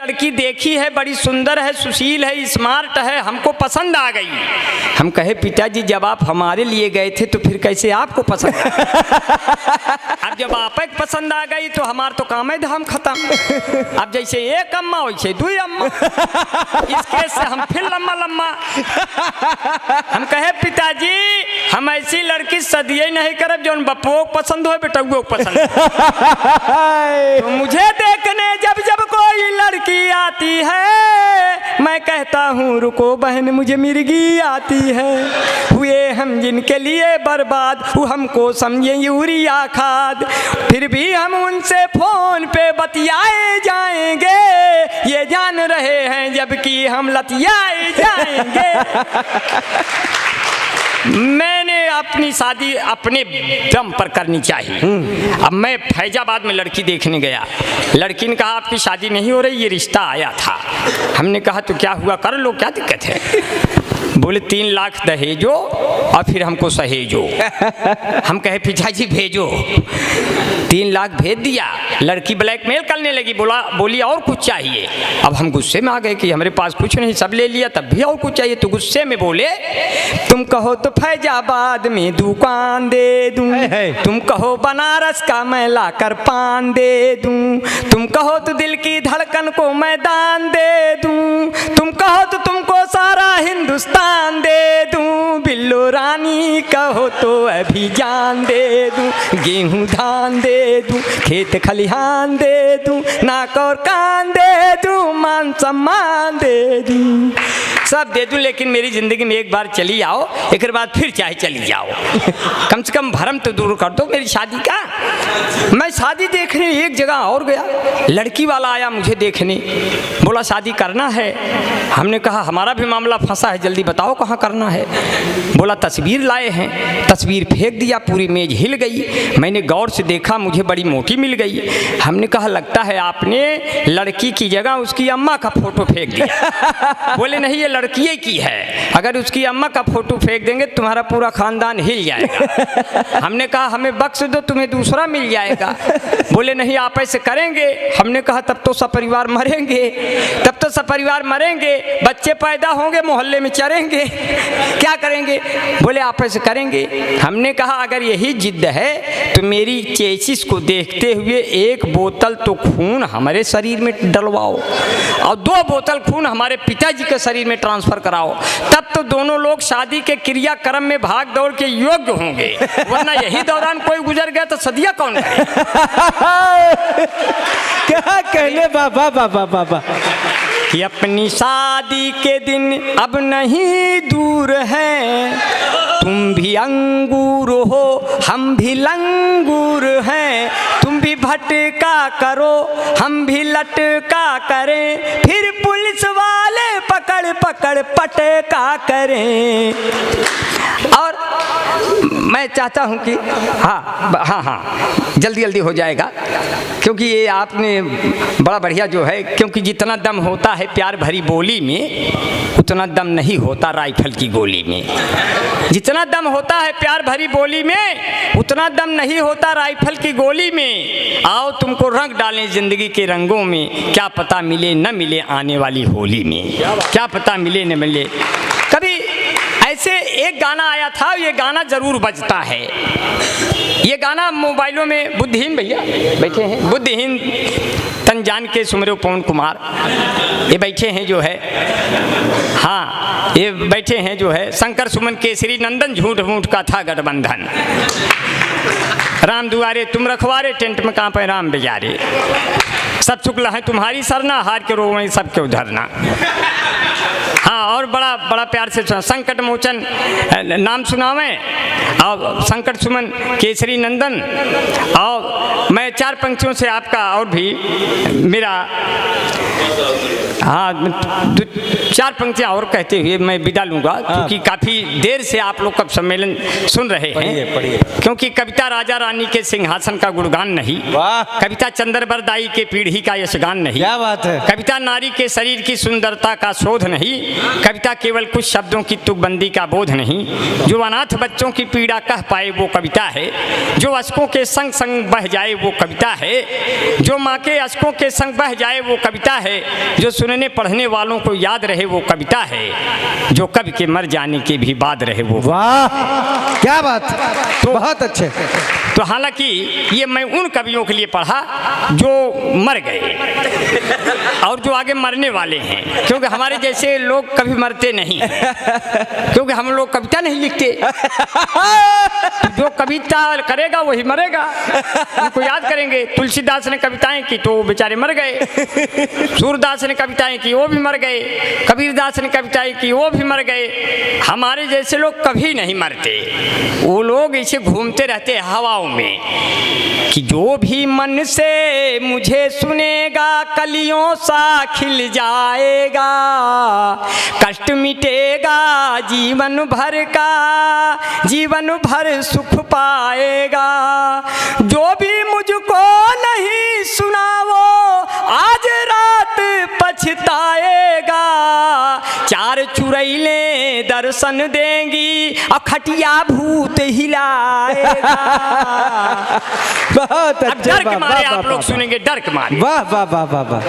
लड़की देखी है, बड़ी सुंदर है, सुशील है, स्मार्ट है, हमको पसंद आ गई। हम कहे पिताजी जब आप हमारे लिए गए थे तो फिर कैसे आपको पसंद अब जब आप एक पसंद आ गई तो हमार तो काम है धाम खत्म। अब जैसे एक अम्मा वैसे दो अम्मा, इस केस से हम फिर लम्मा लम्मा। हम कहे पिताजी हम ऐसी लड़की सदिये नहीं करब जो बप्पो पसंद हो बेटुओ पसंद तो मुझे देखने जब जब कोई लड़की आती है मैं कहता हूँ रुको बहन मुझे मिर्गी आती है। हुए हम जिनके लिए बर्बाद वो हमको समझे यूरिया खाद, फिर भी हम उनसे फोन पे बतियाए जाएंगे, ये जान रहे हैं जबकि हम लतियाए जाएंगे। मैंने अपनी शादी अपने दम पर करनी चाहिए। अब मैं फैजाबाद में लड़की देखने गया, लड़की ने कहा आपकी शादी नहीं हो रही, ये रिश्ता आया था। हमने कहा तो क्या हुआ, कर लो, क्या दिक्कत है। बोले 3 लाख दहेजो और फिर हमको सहेजो। हम कहे पिताजी भेजो, 3 लाख भेज दिया। लड़की ब्लैकमेल करने लगी, बोली और कुछ चाहिए। अब हम गुस्से में आ गए कि हमारे पास कुछ नहीं, सब ले लिया, तब भी और कुछ चाहिए। तो गुस्से में बोले तुम कहो तो फैजाबाद में दुकान दे दूं, तुम कहो बनारस का मैं लाकर पान दे दूं, तुम कहो तो दिल की धड़कन को मैं दान दे दूं, तुम कहो तो तुमको सारा हिंदुस्तान दे दूं, बिल्लो रानी कहो तो अभी जान दे दूं, गेहूं धान दे दूं, खेत खलिहान दे दूं, नाक और कान दे दूं, मान सम्मान दे दूं, सब दे दूं, लेकिन मेरी जिंदगी में एक बार चली आओ, एक बाद फिर चाहे चली जाओ, कम से कम भरम तो दूर कर दो मेरी शादी का। मैं शादी देखने एक जगह और गया, लड़की वाला आया मुझे देखने, बोला शादी करना है। हमने कहा हमारा भी मामला फंसा है, जल्दी बताओ कहाँ करना है। बोला तस्वीर लाए हैं, तस्वीर फेंक दिया, पूरी मेज हिल गई। मैंने गौर से देखा, मुझे बड़ी मोटी मिल गई। हमने कहा लगता है आपने लड़की की जगह उसकी अम्मा का फोटो फेंक दिया। बोले नहीं ये लड़की की है, अगर उसकी अम्मा का फोटो फेंक देंगे तुम्हारा पूरा खानदान हिल जाएगा। हमने कहा हमें बख्श दो, तुम्हें दूसरा मिल जाएगा। बोले नहीं आप ऐसे करेंगे। हमने कहा तब तो सपरिवार मरेंगे, तब तो सपरिवार मरेंगे, बच्चे पैदा होंगे मोहल्ले में चरेंगे, क्या करेंगे। बोले आप ऐसे करेंगे। हमने कहा अगर यही जिद है तो मेरी चेसिस को देखते हुए 1 बोतल तो खून हमारे शरीर में डलवाओ और 2 बोतल खून हमारे पिताजी के शरीर में ट्रांसफर कराओ, तब तो दोनों लोग शादी के क्रियाक्रम में भाग दौड़ के योग्य होंगे, वरना यही दौरान कोई गुजर गया तो सदिया कौन करे। क्या कहने बाबा बाबा बाबा कि अपनी शादी के दिन अब नहीं दूर हैं, तुम भी अंगूर हो हम भी लंगूर हैं, तुम भी भटका करो हम भी लटका करें, फिर पुलिस वाले पकड़ पकड़ पटका करें। और मैं चाहता हूं कि हाँ जल्दी जल्दी हो जाएगा, क्योंकि ये आपने बड़ा बढ़िया जो है, क्योंकि जितना दम होता है प्यार भरी बोली में उतना दम नहीं होता राइफल की गोली में, जितना दम होता है प्यार भरी बोली में उतना दम नहीं होता राइफल की गोली में। आओ तुमको रंग डालें जिंदगी के रंगों में, क्या पता मिले न मिले आने वाली होली में, क्या पता मिले न मिले। कभी ऐसे एक गाना आया था, ये गाना जरूर बजता है, ये गाना मोबाइलों में बुद्धिहीन भैया बैठे हैं, बुद्धिहीन तन जान के सुमरो पवन कुमार, ये बैठे हैं जो है, हाँ ये बैठे हैं जो है, शंकर सुमन केसरी नंदन झूठ मूठ का था गठबंधन, राम दुआरे तुम रखवारे टेंट में कांपे राम बेजारे, सब चुकला है तुम्हारी सरना हार के रो वहीं सबके उधरना। हाँ और बड़ा बड़ा प्यार से संकट मोचन नाम सुनावें और शंकर सुमन केसरी नंदन। और मैं 4 पंक्तियों से आपका और भी मेरा हाँ 4 पंक्तियाँ और कहते हुए मैं विदा लूँगा, क्योंकि काफ़ी देर से आप लोग का सम्मेलन सुन रहे हैं। पढ़िए। क्योंकि कविता राजा रानी के सिंहासन का गुणगान नहीं, कविता चंद्रबर दाई के पीढ़ी का यशगान नहीं, क्या बात है। कविता नारी के शरीर की सुंदरता का शोध नहीं, कविता केवल कुछ शब्दों की तुकबंदी का बोध नहीं, जो अनाथ बच्चों की पीड़ा कह पाए वो कविता है, जो अश्कों के संग संग बह जाए वो कविता है, जो माँ के अश्कों के संग बह जाए वो कविता है जो सुनने पढ़ने वालों को याद रहे वो कविता है, जो कवि के मर जाने के भी बाद रहे वो। वाह क्या बात, तो बहुत अच्छे। तो हालांकि ये मैं उन कवियों के लिए पढ़ा जो मर गए और जो आगे मरने वाले हैं, क्योंकि हमारे जैसे लोग कभी मरते नहीं, क्योंकि हम लोग कविता नहीं लिखते। जो कविता करेगा वही मरेगा, उनको याद करेंगे। तुलसीदास ने कविताएं की तो बेचारे मर गए, सूरदास ने कविताएं की वो भी मर गए, कबीरदास ने कविताएं की वो भी मर गए। हमारे जैसे लोग कभी नहीं मरते, वो लोग ऐसे घूमते रहते हैं हवाओं में कि जो भी मन से मुझे सुनेगा कलियों सा खिल जाएगा, कष्ट मिटेगा जीवन भर का, जीवन भर सुख पाएगा। जो भी मुझको नहीं सुना वो आज रात पछताएगा, चार चुड़ैले दर्शन देंगी और खटिया भूत हिलाएगा। बहुत अब अच्छे। डर के वाह, मारे वाह, आप वाह, लोग सुनेंगे, डर के मारे, वाह वाह वाह वाह वाह,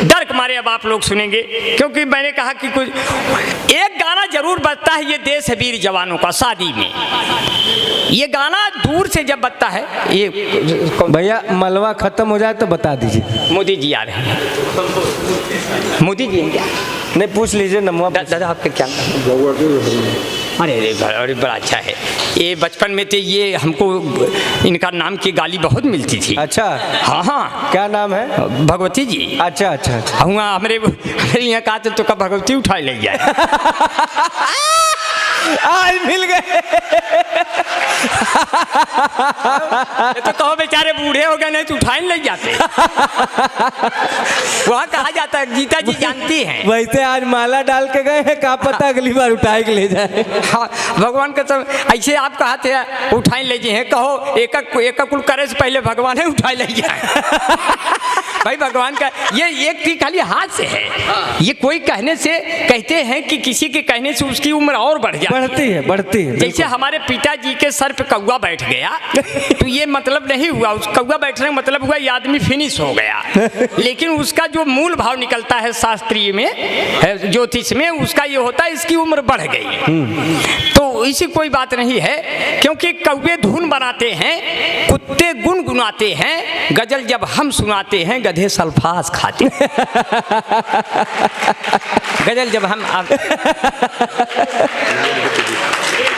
डर के मारे अब आप लोग सुनेंगे, क्योंकि मैंने कहा कि कुछ एक गाना जरूर बजता है, ये देश है वीर जवानों का शादी में। ये गाना दूर से जब बजता है, ये भैया मलवा खत्म हो जाए तो बता दीजिए। मोदी जी आ रहे हैं, मोदी जी हैं क्या? नहीं पूछ लीजिए नमवा। दादा आपका क्या? अरे अरे बड़ा अच्छा है। ये बचपन में तो ये हमको इनका नाम की गाली बहुत मिलती थी। अच्छा हाँ हाँ, क्या नाम है? भगवती जी। अच्छा अच्छा अच्छा। हुआ हमारे यहाँ कहा तो कब भगवती उठाई ले जाए। आज मिल गए। तो कहो बेचारे बूढ़े हो गए, नहीं तो उठाई ले जाते। वहाँ कहा जाता है, गीता जी जानती हैं। वैसे आज माला डाल के गए हैं, क्या पता अगली बार उठाए के ले जाए। हाँ, भगवान का सब ऐसे आप कहते हैं उठाई ले जाए, कहो एक कुल करे से पहले भगवान है उठाई ले जाए। भाई भगवान का ये एक थी खाली हाथ से है, ये कोई कहने से कहते हैं कि किसी के कहने से उसकी उम्र और बढ़ जाती है, बढ़ती है। जैसे हमारे पिताजी के सर पे कौवा बैठ गया तो ये मतलब नहीं हुआ उस कौवा बैठने का मतलब हुआ ये आदमी फिनिश हो गया, लेकिन उसका जो मूल भाव निकलता है शास्त्रीय में, ज्योतिष में, उसका ये होता है इसकी उम्र बढ़ गई। तो इसी कोई बात नहीं है, क्योंकि कौवे धुन बनाते हैं, कुत्ते गुनगुनाते हैं, गजल जब हम सुनाते हैं गधे सल्फास खाते हैं। गजल जब हम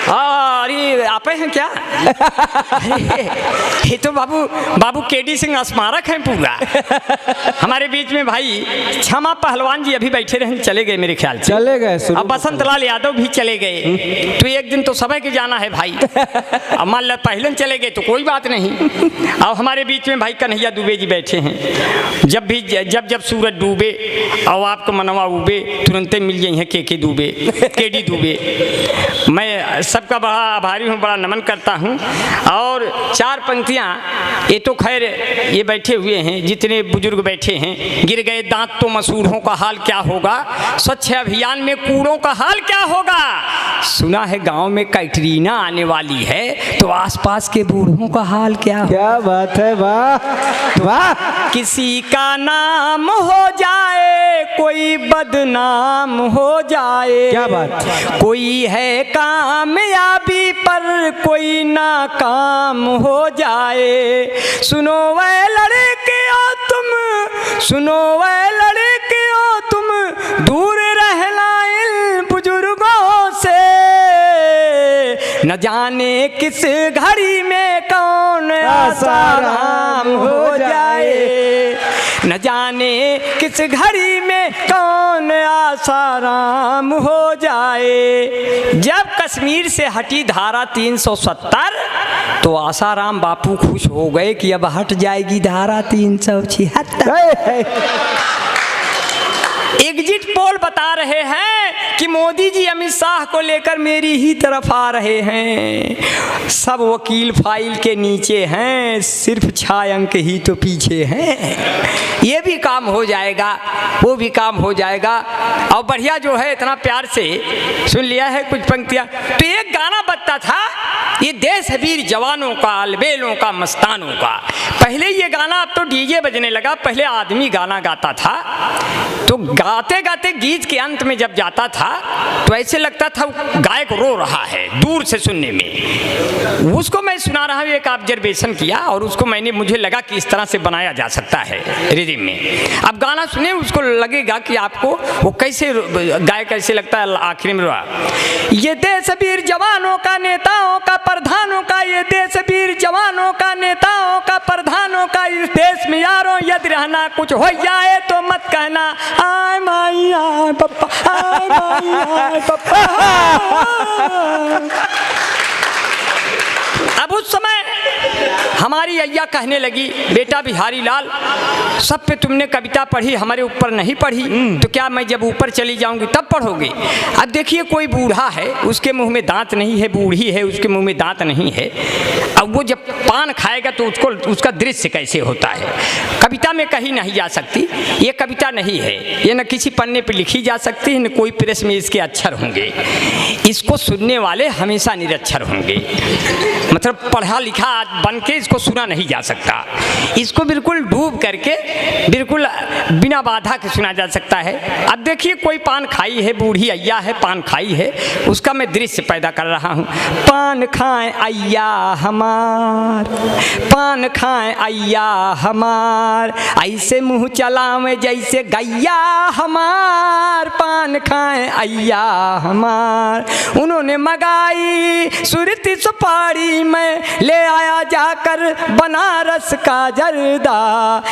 अरे आप हैं क्या? ये तो बाबू केडी सिंह स्मारक है पूरा। हमारे बीच में भाई क्षमा पहलवान जी अभी बैठे रहे, चले गए मेरे ख्याल से, चले गए। अब बसंत लाल यादव भी चले गए। तो एक दिन तो समय के जाना है भाई, अब मान लो पहले चले गए तो कोई बात नहीं। अब हमारे बीच में भाई कन्हैया दुबे जी बैठे हैं। जब सूरज डूबे और आपको मनवा उबे, तुरंत मिल गई हैं के दुबे, केडी दुबे। मैं सबका बड़ा आभारी हूँ, बड़ा नमन करता हूँ। और चार पंक्तियाँ, ये तो खैर ये बैठे हुए हैं जितने बुजुर्ग बैठे हैं, गिर गए दांत तो मसूड़ों का हाल क्या होगा, स्वच्छ अभियान में कूड़ों का हाल क्या होगा, सुना है गांव में कैटरीना आने वाली है तो आसपास के बूढ़ों का हाल क्या होगा। क्या बात है, वाह वाह। किसी का नाम हो जाए कोई बदनाम हो जाए, क्या बात। कोई है कामयाबी पर कोई नाकाम हो जाए, सुनो वह लड़कियों तुम, सुनो वह लड़कियों तुम, दूर रहना इन बुजुर्गों से, न जाने किस घड़ी में कौन आसाराम हो जाए, न जाने किस घड़ी में कौन आसाराम हो जाए। जब कश्मीर से हटी धारा 370 तो आसाराम बापू खुश हो गए कि अब हट जाएगी धारा 376। एग्जिट पोल बता रहे हैं कि मोदी जी अमित शाह को लेकर मेरी ही तरफ आ रहे हैं, सब वकील फाइल के नीचे हैं, सिर्फ छायांक ही तो पीछे हैं। ये भी काम हो जाएगा, वो भी काम हो जाएगा। और बढ़िया जो है इतना प्यार से सुन लिया है कुछ पंक्तियाँ। तो एक गाना बजता था, ये देश है वीर जवानों का, अलबेलों का, मस्तानों का। पहले ये गाना, अब तो डीजे बजने लगा, पहले आदमी गाना गाता था तो गाते गाते गीत के अंत में जब जाता था तो ऐसे लगता था गायक रो रहा है दूर से सुनने में। उसको मैं सुना रहा हूँ, एक ऑब्जर्वेशन किया और उसको मुझे लगा कि इस तरह से बनाया जा सकता है रिदम में। अब गाना सुने, उसको लगेगा कि आपको वो कैसे गायक कैसे लगता है आखिर में। ये देश वीर जवानों का, नेताओं का, प्रधानों का, ये देश वीर जवानों का, नेताओं का, प्रधानों का, इस देश में यारों यदि रहना कुछ हो जाए तो मत कहना आय माई आय पप्पा, आय माई आय पप्पा। अब उस समय हमारी अय्या कहने लगी, बेटा बिहारी लाल, सब पे तुमने कविता पढ़ी, हमारे ऊपर नहीं पढ़ी, तो क्या मैं जब ऊपर चली जाऊंगी तब पढ़ोगे? अब देखिए, कोई बूढ़ा है, उसके मुंह में दांत नहीं है, बूढ़ी है, उसके मुंह में दांत नहीं है। अब वो जब पान खाएगा तो उसका दृश्य कैसे होता है? कविता में कही नहीं जा सकती, ये कविता नहीं है, ये न किसी पन्ने पर लिखी जा सकती है, न कोई प्रेस में इसके अक्षर होंगे। इसको सुनने वाले हमेशा निरक्षर होंगे, मतलब पढ़ा लिखा बन के इसको सुना नहीं जा सकता। इसको बिल्कुल डूब करके बिल्कुल बिना बाधा के सुना जा सकता है। अब देखिए, कोई पान खाई है, बूढ़ी अय्या है, पान खाई है, उसका मैं दृश्य पैदा कर रहा हूँ। पान खाएं अय्या हमार, पान खाएं अय्या हमार, ऐसे मुँह चलावें जैसे गैया हमार, पान खाएं अय्या हमार। उन्होंने मंगाई सुरती सुपारी में ले आया जाकर बनारस का जर्दा,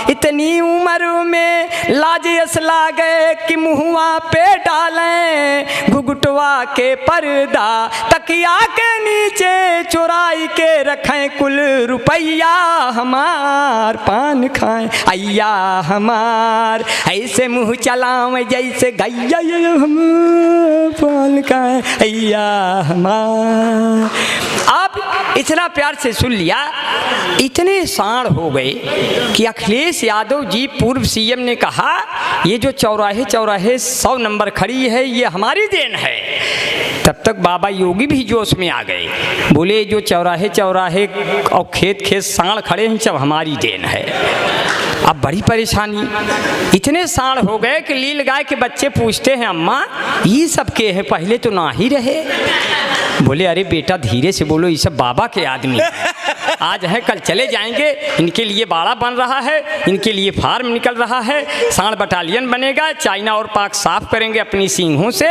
इतनी उम्र में लाज असला गए कि मुहुआ पे डालें घुघुटवा के पर्दा, तकिया के नीचे चुराई के रखें कुल रुपया हमार, पान खाएं अय्या हमार, ऐसे मुँह चलावें जैसे गैया हमार, पान खाएं अय्या हमार। आप इतना प्यार से सुन लिया, इतने साण हो गए कि अखिलेश यादव जी पूर्व सीएम ने कहा ये जो चौराहे चौराहे 100 नंबर खड़ी है ये हमारी देन है। तब तक बाबा योगी भी जोश में आ गए, बोले जो चौराहे चौराहे और खेत खेत साण खड़े हैं सब हमारी देन है। अब बड़ी परेशानी, इतने साण हो गए कि लील गाय के बच्चे पूछते हैं अम्मा ये सब के हैं, पहले तो ना ही रहे। बोले अरे बेटा धीरे से बोलो, ये सब बाबा के आदमी आज है कल चले जाएंगे, इनके लिए बाड़ा बन रहा है, इनके लिए फार्म निकल रहा है, साण बटालियन बनेगा, चाइना और पाक साफ करेंगे अपनी सींगों से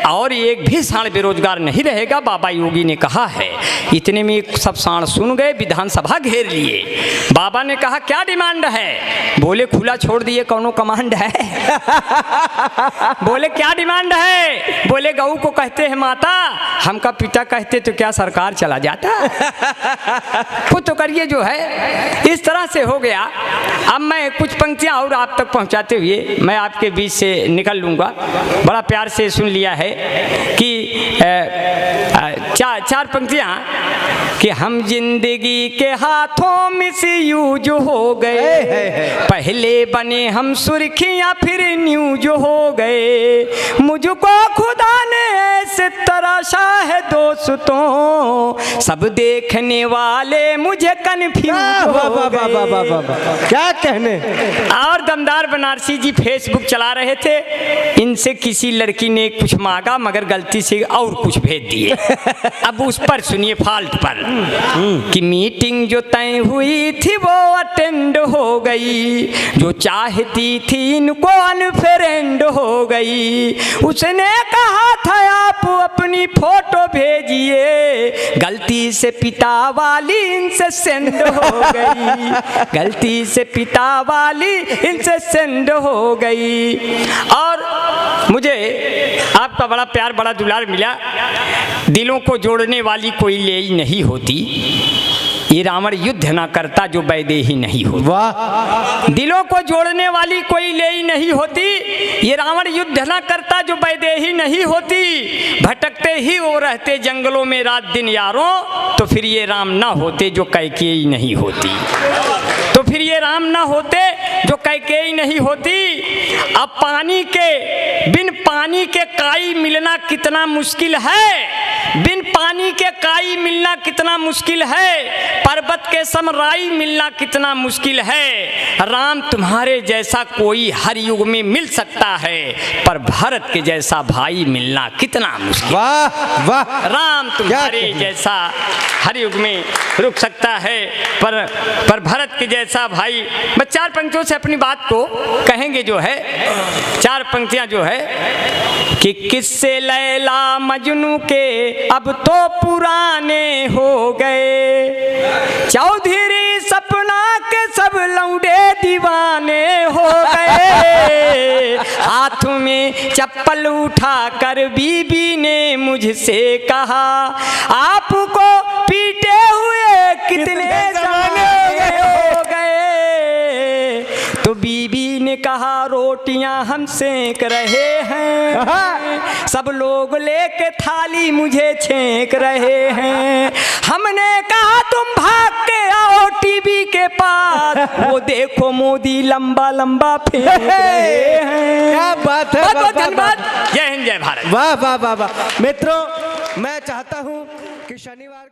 और एक भी साण बेरोजगार नहीं रहेगा, बाबा योगी ने कहा है। इतने में सब साण सुन गए, विधानसभा घेर लिए। बाबा ने कहा क्या डिमांड है? बोले खुला छोड़ दिए, कौनो कमांड है? बोले क्या डिमांड है? बोले गऊ को कहते हैं माता, हमका पिता कहते तो क्या सरकार चला जाता? खुद तो करिए जो है। इस तरह से हो गया। अब मैं कुछ पंक्तियां और आप तक पहुंचाते हुए मैं आपके बीच से निकल लूँगा। बड़ा प्यार से सुन लिया है कि चार पंक्तियां कि हम जिंदगी के हाथों मिसयूज हो गए, पहले बने हम सुर्खियां फिर न्यूज हो गए, मुझको खुदा ने ऐसे तराशा है दोस्तों, सब देखने वाले मुझे कन्फ्यूज हो गए। क्या कहने। और दमदार बनारसी जी फेसबुक चला रहे थे, इनसे किसी लड़की ने कुछ मांगा मगर गलती से और कुछ भेज दिए। अब उस पर सुनिए फाल्ट पर कि मीटिंग जो तय हुई थी वो अटेंड हो गई, जो चाहती थी इनको अनफ्रेंड हो गई, उसने कहा था आप अपनी फोटो भेजिए, गलती से पिता वाली इनसे सेंड हो गई, गलती से पिता वाली इनसे सेंड हो गई। और मुझे आपका बड़ा प्यार बड़ा दुलार मिला। दिलों को जोड़ने वाली कोई लेई नहीं होती, ये रावण युद्ध ना करता जो वैदेही नहीं होती। वाह। दिलों को जोड़ने वाली कोई लेई नहीं होती, ये रावण युद्ध ना करता जो वैदेही नहीं होती, भटकते ही वो रहते जंगलों में रात दिन यारों, तो फिर ये राम ना होते जो कैकेयी नहीं होती, तो फिर ये राम ना होते जो कैकेयी नहीं होती। अब बिन पानी के काई मिलना कितना मुश्किल है, बिन पानी के काई मिलना कितना मुश्किल है, पर्वत के सम राई मिलना कितना मुश्किल है। राम तुम्हारे जैसा कोई हर युग में मिल सकता है, पर भरत के जैसा भाई मिलना कितना मुश्किल। वाह वाह, राम तुम्हारे जैसा हर युग में रुक सकता है, पर भरत के जैसा भाई। बस 4 पंक्तियों से अपनी बात को कहेंगे जो है, 4 पंक्तियां जो है कि किस्से लैला मजनू के अब तो पुराने हो गए, चौधरी सपना के सब लौंडे दीवाने हो गए। हाथ में चप्पल उठा कर बीबी ने मुझसे कहा, आपको पीटे हुए कितने जमाने हो गए। तो बीबी ने कहा, रोटियां हम सेक रहे हैं, सब लोग लेके थाली मुझे छेंक रहे हैं। हमने कहा तुम भाग के आओ टीवी के पास, वो देखो मोदी लंबा लंबा फेंक रहे हैं। क्या बात है, बहुत बहुत धन्यवाद। जय हिंद जय भारत। वाह वाह वाह वाह। मित्रों, मैं चाहता हूं कि शनिवार